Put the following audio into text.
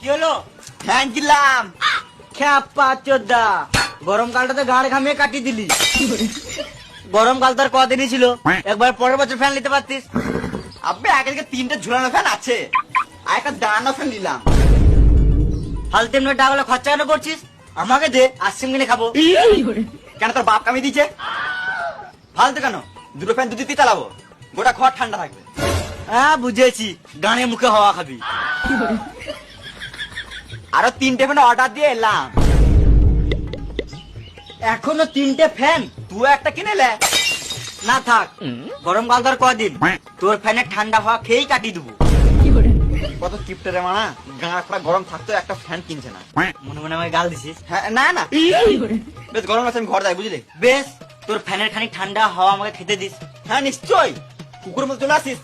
কি হলো? ফ্যান কিনলাম। খ্যাপা চোদ্দা, গরমকালটাতে গাড় ঘামিয়ে কাটিয়ে দিলি। গরমকাল তো আর কদিনই ছিল, একবার পরের বছর ফ্যান নিতে পারতিস। আবে আগে থেকে 3টে ঝুলানো ফ্যান আছে, আর একটা দাঁড়ানো ফ্যান নিলাম। ফালতু এমনি টাকাগুলো খরচা কেন করছিস? আমাকে দে, আইসক্রিম কিনে খাবো। কেন তোর বাপ কামিয়ে দিচ্ছে? ফালতু কেন, দুটো ফ্যান দুদিতে চালাবো, গোটা ঘর ঠান্ডা থাকবে। হ্যাঁ বুঝেছি, গানে মুখে হাওয়া খাবি। আরো 3টে ফ্যান অর্ডার দিয়ে এলাম। এখনো 3টে ফ্যান? তুই একটা কিনে লে। না থাক, গরমকাল তো আর কদিন, তোর ফ্যানের ঠান্ডা হাওয়া খেয়েই কাটিয়ে দেবো। কত কিপটে রে মানা, গাঁ পুরা গরম থাকতো একটা ফ্যান কিনছে না। মনে মনে আমাকে গাল দিছিস? হ্যাঁ না না, বেশ গরম আছে, আমি ঘর যাই বুঝলি। বেশ, তোর ফ্যানের খানিক ঠান্ডা হাওয়া আমাকে খেতে দিস। হ্যাঁ নিশ্চয়ই, কুকুরের মতো চলে আসিস।